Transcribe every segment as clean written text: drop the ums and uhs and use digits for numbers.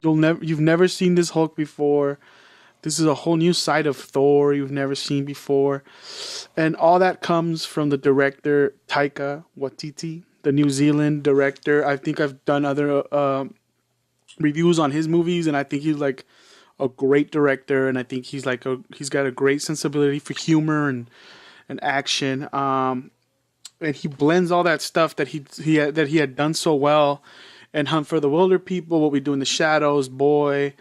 You've never seen this Hulk before. This is a whole new side of Thor you've never seen before. And all that comes from the director Taika Waititi, the New Zealand director. I think I've done other reviews on his movies, and I think he's like a great director, and I think he's got a great sensibility for humor and action. And he blends all that stuff that he had done so well and Hunt for the Wilder People, What We Do in the Shadows, Boy,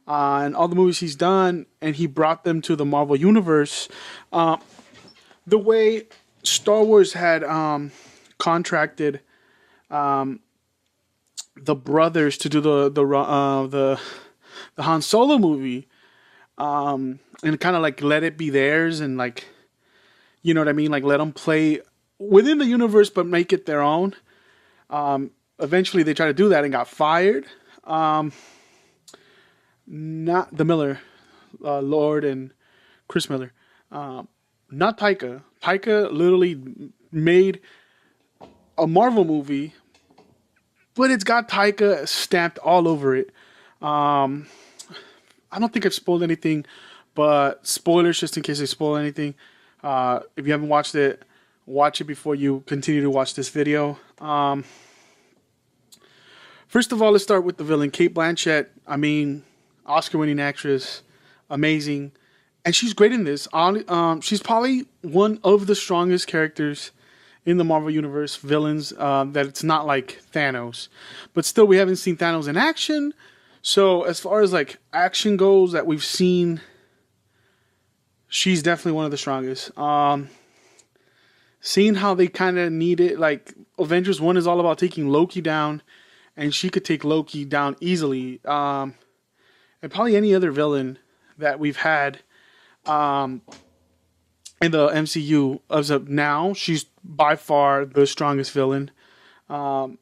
and all the movies he's done, and he brought them to the Marvel Universe. The way Star Wars had contracted the brothers to do the Han Solo movie, and kind of like let it be theirs, and like, you know what I mean, like let them play within the universe but make it their own. Eventually, they tried to do that and got fired. Not the Miller, Lord and Chris Miller. Not Taika. Taika literally made a Marvel movie, but it's got Taika stamped all over it. I don't think I've spoiled anything, but spoilers just in case I spoil anything. If you haven't watched it, watch it before you continue to watch this video. First of all, let's start with the villain, Cate Blanchett. I mean, Oscar-winning actress, amazing, and she's great in this. She's probably one of the strongest characters in the Marvel Universe, villains. That it's not like Thanos, but still, we haven't seen Thanos in action. So, as far as like action goes, that we've seen, she's definitely one of the strongest. Seeing how they kind of need it, like Avengers 1 is all about taking Loki down, and she could take Loki down easily. And probably any other villain that we've had in the MCU as of now, she's by far the strongest villain. What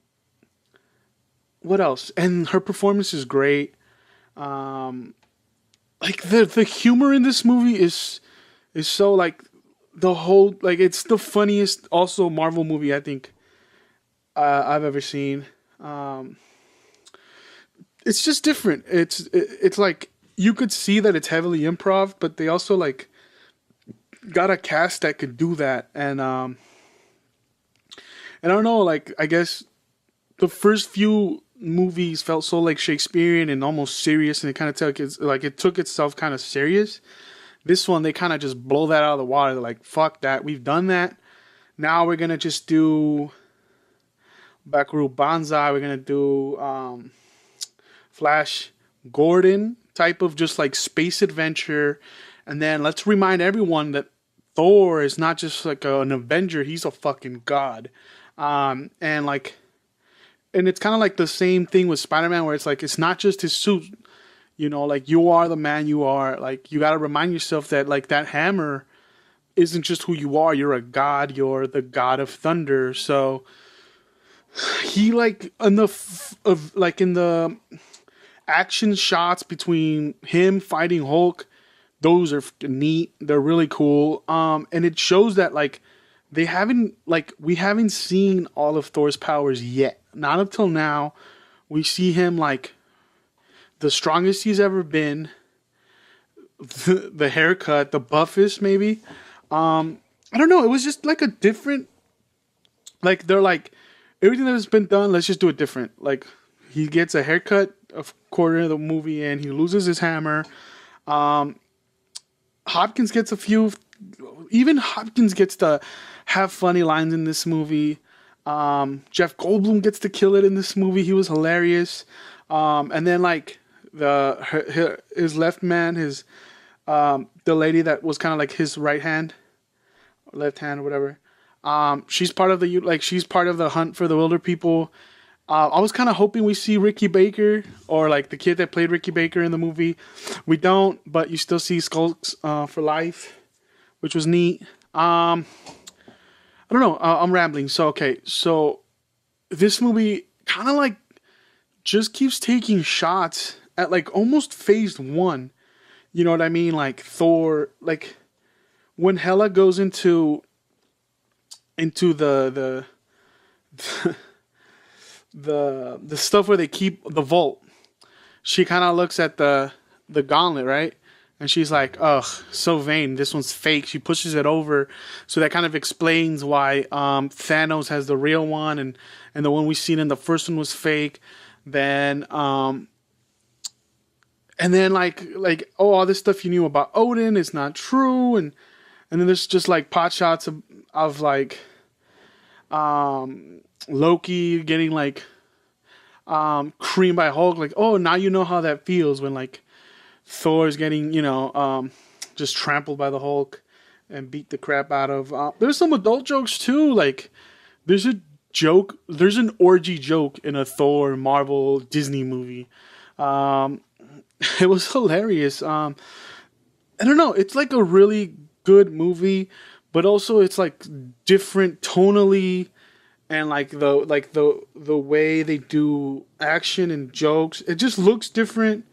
else? And her performance is great. Like the humor in this movie is so like the whole, like it's the funniest also Marvel movie I think I've ever seen. It's just different. It's like you could see that it's heavily improv, but they also like got a cast that could do that. And I don't know, like I guess the first few movies felt so like Shakespearean and almost serious, and it kind of took itself kind of serious. This one, they kind of just blow that out of the water. They're like, fuck that, we've done that. Now we're gonna just do Buckaroo Banzai. We're gonna do Flash Gordon type of just like space adventure, and then let's remind everyone that Thor is not just like an Avenger; he's a fucking god. And it's kind of like the same thing with Spider-Man, where it's like it's not just his suit. You know, like you are the man you are. Like you got to remind yourself that like that hammer isn't just who you are. You're a god. You're the god of thunder. So he like in the action shots between him fighting Hulk, those are neat. They're really cool. And it shows that like we haven't seen all of Thor's powers yet. Not until now. We see him like the strongest he's ever been. The haircut, the buffest maybe. I don't know. It was just like a different. Like they're like everything that has been done. Let's just do it different. Like he gets a haircut a quarter of the movie, and he loses his hammer. Hopkins gets a few. Even Hopkins gets to have funny lines in this movie. Jeff Goldblum gets to kill it in this movie. He was hilarious. And then like his left man, the lady that was kind of like his right hand, or left hand, or whatever. She's part of the Hunt for the Wilder People. I was kind of hoping we see Ricky Baker, or like the kid that played Ricky Baker in the movie. We don't, but you still see Skulks for life, which was neat. I don't know. I'm rambling. So this movie kind of like just keeps taking shots at like almost phase one. You know what I mean? Like Thor, like when Hela goes into the the stuff where they keep the vault. she kind of looks at the gauntlet, right? And she's like, ugh, so vain. This one's fake. She pushes it over. So that kind of explains why Thanos has the real one, and the one we seen in the first one was fake. Then and then like oh, all this stuff you knew about Odin is not true, and then there's just like pot shots of like Loki getting like creamed by Hulk. Like, oh, now you know how that feels when like Thor's getting, just trampled by the Hulk and beat the crap out of. There's some adult jokes too. Like, there's a joke. There's an orgy joke in a Thor Marvel Disney movie. It was hilarious. I don't know. It's like a really good movie, but also it's like different tonally, and like the way they do action and jokes. It just looks different,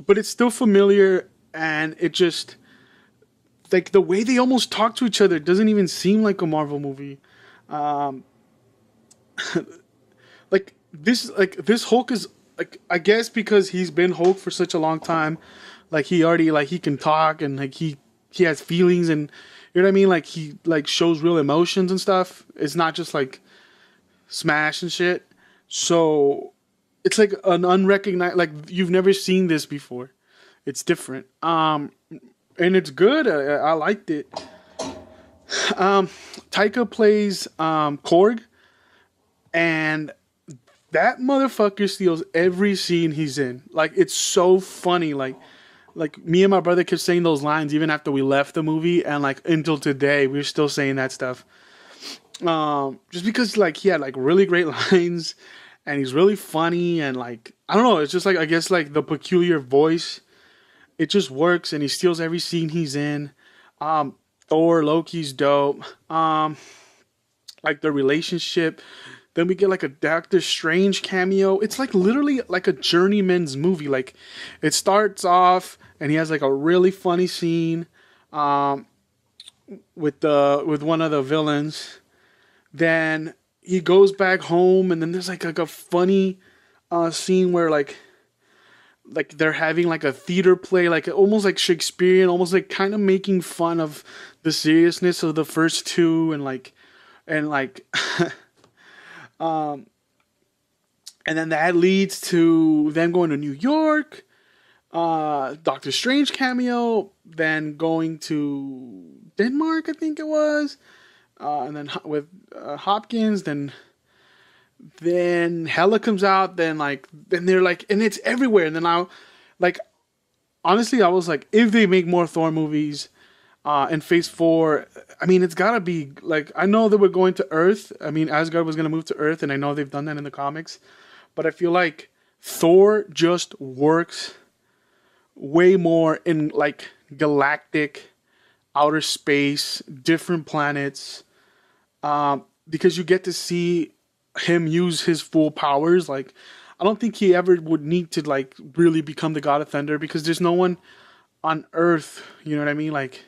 but it's still familiar, and it just like the way they almost talk to each other doesn't even seem like a Marvel movie. This Hulk is like, I guess because he's been Hulk for such a long time, like he already like he can talk, and like he has feelings, and you know what I mean, like he like shows real emotions and stuff. It's not just like smash and shit. So it's like an unrecognized, like you've never seen this before. It's different. And it's good. I liked it. Taika plays Korg, and that motherfucker steals every scene he's in. Like, it's so funny. Like me and my brother kept saying those lines even after we left the movie, and like until today we're still saying that stuff. Just because like he had like really great lines, and he's really funny, and like I don't know, it's just like I guess like the peculiar voice, it just works, and he steals every scene he's in. Thor, Loki's dope. Like the relationship. Then we get like a Doctor Strange cameo. It's like literally like a journeyman's movie. Like it starts off and he has like a really funny scene with one of the villains. Then he goes back home, and then there's like a funny scene where like they're having like a theater play, like almost like Shakespearean, almost like kind of making fun of the seriousness of the first two, and and then that leads to them going to New York, Doctor Strange cameo, then going to Denmark, I think it was, and then with Hopkins, then Hela comes out, then they're like, and it's everywhere. And then like, honestly, I was like, if they make more Thor movies, in Phase 4, I mean, it's gotta be like, I know that we're going to Earth. I mean, Asgard was gonna move to Earth, and I know they've done that in the comics, but I feel like Thor just works way more in like galactic, outer space, different planets, because you get to see him use his full powers. Like, I don't think he ever would need to like really become the God of Thunder, because there's no one on Earth, you know what I mean, like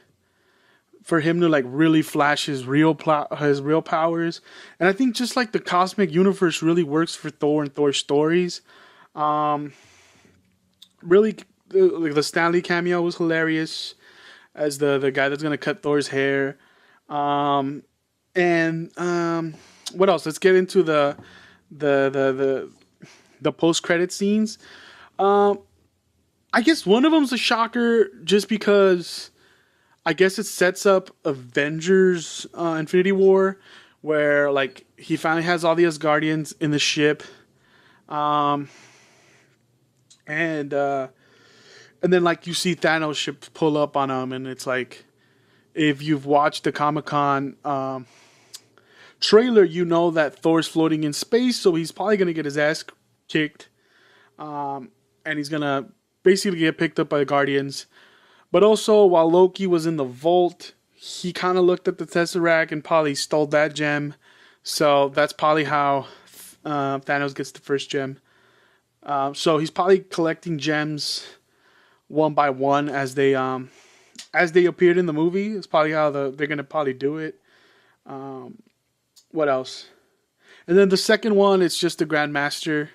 for him to like really flash his real powers. And I think just like the cosmic universe really works for Thor and Thor stories. Really, the Stanley cameo was hilarious as the guy that's gonna cut Thor's hair. And what else? Let's get into the post credit scenes. I guess one of them's a shocker, just because I guess it sets up Avengers Infinity War, where like he finally has all the Asgardians in the ship, and then like you see Thanos ship pull up on him, and it's like, if you've watched the Comic-Con trailer, you know that Thor's floating in space, so he's probably gonna get his ass kicked, and he's gonna basically get picked up by the Guardians. But also, while Loki was in the vault, he kind of looked at the Tesseract and probably stole that gem. So that's probably how Thanos gets the first gem. So he's probably collecting gems one by one as they appeared in the movie. It's probably how they're gonna probably do it. What else? And then the second one, it's just the Grandmaster.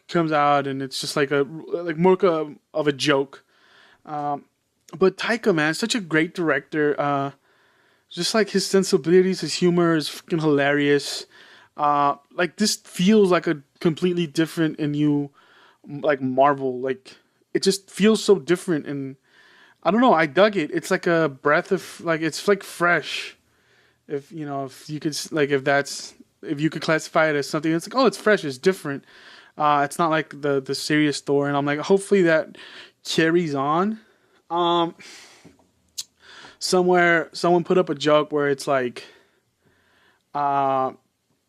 comes out, and it's just like more of a joke. But Taika, man, such a great director. Just like his sensibilities, his humor is fucking hilarious. Like this feels like a completely different and new, like Marvel. Like it just feels so different, and I don't know. I dug it. It's like a breath of like it's like fresh. If you know, if you could like, if you could classify it as something, it's like, oh, it's fresh, it's different. It's not like the serious Thor, and I'm like, hopefully that carries on. Um, Somewhere someone put up a joke where it's like, uh,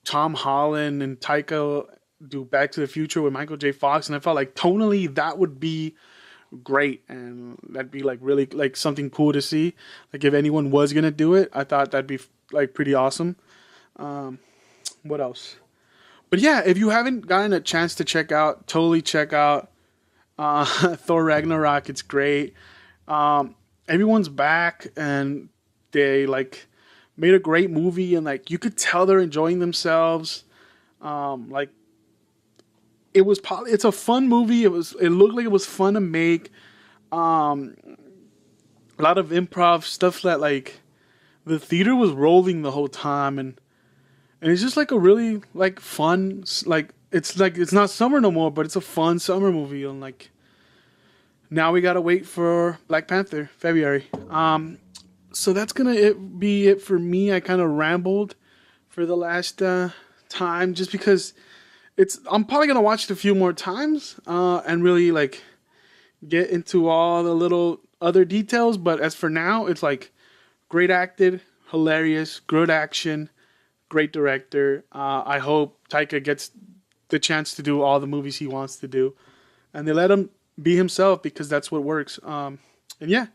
Tom Holland and Taika do Back to the Future with Michael J. Fox, and I felt like tonally that would be great, and that'd be like really like something cool to see. Like if anyone was gonna do it, I thought that'd be like pretty awesome. Um, what else? But yeah, if you haven't gotten a chance to check out, totally check out Thor Ragnarok. It's great. Everyone's back, and they like made a great movie, and like you could tell they're enjoying themselves. Like it's a fun movie. It looked like it was fun to make. Um, a lot of improv stuff that like the theater was rolling the whole time, and it's just like a really like fun like it's not summer no more, but it's a fun summer movie, and like now we gotta wait for Black Panther February. So that's be it for me. I kind of rambled for the last time just because I'm probably gonna watch it a few more times and really like get into all the little other details. But as for now, it's like great acted, hilarious, good action, great director. I hope Taika gets the chance to do all the movies he wants to do, and they let him be himself because that's what works. And yeah,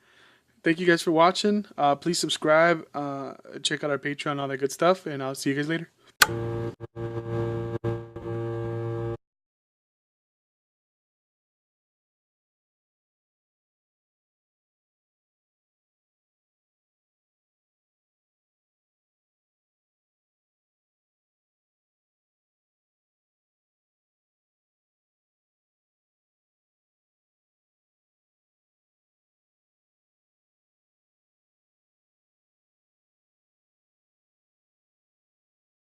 thank you guys for watching. Please subscribe, check out our Patreon, all that good stuff, and I'll see you guys later.